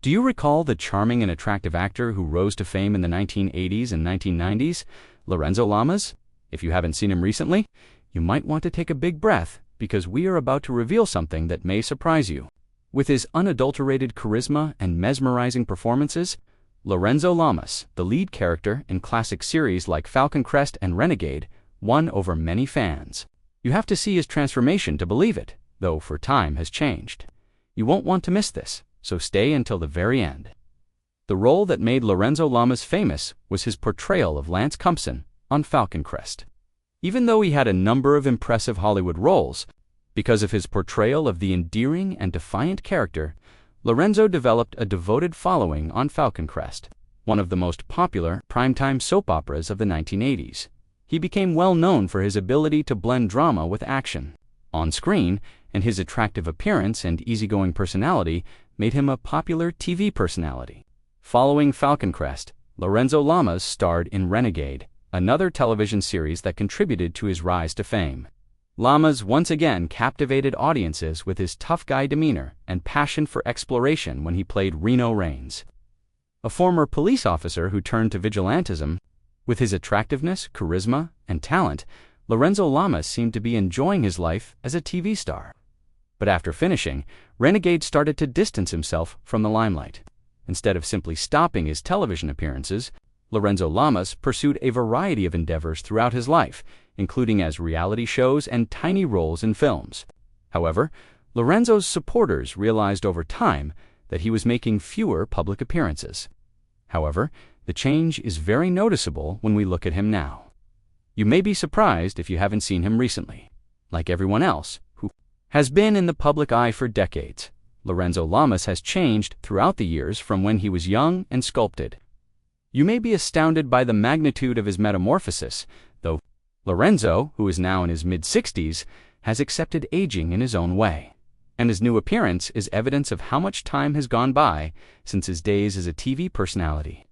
Do you recall the charming and attractive actor who rose to fame in the 1980s and 1990s, Lorenzo Lamas? If you haven't seen him recently, you might want to take a big breath because we are about to reveal something that may surprise you. With his unadulterated charisma and mesmerizing performances, Lorenzo Lamas, the lead character in classic series like FalconCrest and Renegade, won over many fans. You have to see his transformation to believe it, though for time has changed. You won't want to miss this, so stay until the very end. The role that made Lorenzo Lamas famous was his portrayal of Lance Compson on FalconCrest. Even though he had a number of impressive Hollywood roles, because of his portrayal of the endearing and defiant character, Lorenzo developed a devoted following on FalconCrest, one of the most popular primetime soap operas of the 1980s. He became well known for his ability to blend drama with action on screen, and his attractive appearance and easygoing personality made him a popular TV personality. Following FalconCrest, Lorenzo Lamas starred in Renegade, another television series that contributed to his rise to fame. Lamas once again captivated audiences with his tough guy demeanor and passion for exploration when he played Reno Raines, a former police officer who turned to vigilantism. With his attractiveness, charisma, and talent, Lorenzo Lamas seemed to be enjoying his life as a TV star. But after finishing, Renegade started to distance himself from the limelight. Instead of simply stopping his television appearances, Lorenzo Lamas pursued a variety of endeavors throughout his life, including as reality shows and tiny roles in films. However, Lorenzo's supporters realized over time that he was making fewer public appearances. However, the change is very noticeable when we look at him now. You may be surprised if you haven't seen him recently. Like everyone else who has been in the public eye for decades, Lorenzo Lamas has changed throughout the years from when he was young and sculpted. You may be astounded by the magnitude of his metamorphosis, though Lorenzo, who is now in his mid-60s, has accepted aging in his own way, and his new appearance is evidence of how much time has gone by since his days as a TV personality.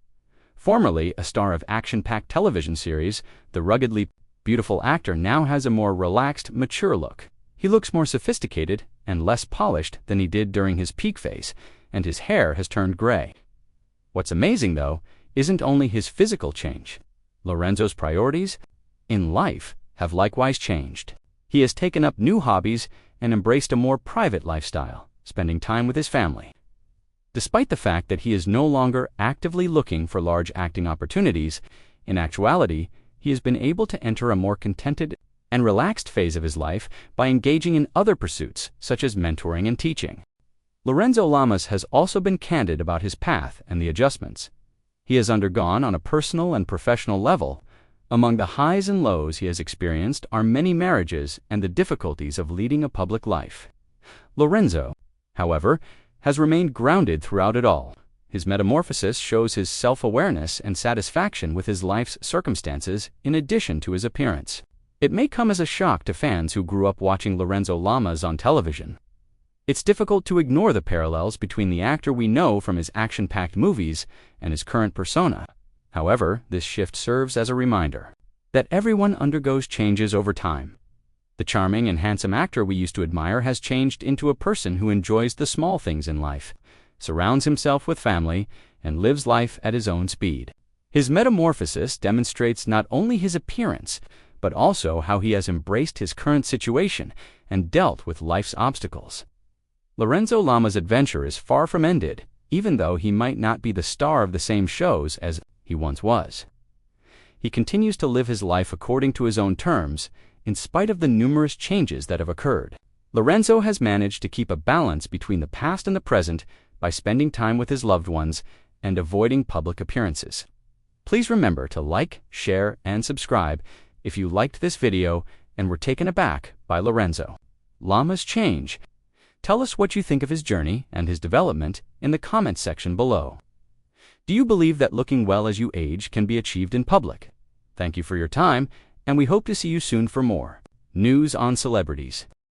Formerly a star of action-packed television series, the ruggedly beautiful actor now has a more relaxed, mature look. He looks more sophisticated and less polished than he did during his peak phase, and his hair has turned gray. What's amazing, though, isn't only his physical change. Lorenzo's priorities in life have likewise changed. He has taken up new hobbies and embraced a more private lifestyle, spending time with his family. Despite the fact that he is no longer actively looking for large acting opportunities, in actuality, he has been able to enter a more contented and relaxed phase of his life by engaging in other pursuits, such as mentoring and teaching. Lorenzo Lamas has also been candid about his path and the adjustments he has undergone on a personal and professional level. Among the highs and lows he has experienced are many marriages and the difficulties of leading a public life. Lorenzo, however, has remained grounded throughout it all. His metamorphosis shows his self-awareness and satisfaction with his life's circumstances in addition to his appearance. It may come as a shock to fans who grew up watching Lorenzo Lamas on television. It's difficult to ignore the parallels between the actor we know from his action-packed movies and his current persona. However, this shift serves as a reminder that everyone undergoes changes over time. The charming and handsome actor we used to admire has changed into a person who enjoys the small things in life, surrounds himself with family, and lives life at his own speed. His metamorphosis demonstrates not only his appearance, but also how he has embraced his current situation and dealt with life's obstacles. Lorenzo Lamas' adventure is far from ended, even though he might not be the star of the same shows as he once was. He continues to live his life according to his own terms, in spite of the numerous changes that have occurred. Lorenzo has managed to keep a balance between the past and the present by spending time with his loved ones and avoiding public appearances. Please remember to like, share, and subscribe if you liked this video and were taken aback by Lorenzo Lamas' change. Tell us what you think of his journey and his development in the comments section below. Do you believe that looking well as you age can be achieved in public? Thank you for your time, and we hope to see you soon for more news on celebrities.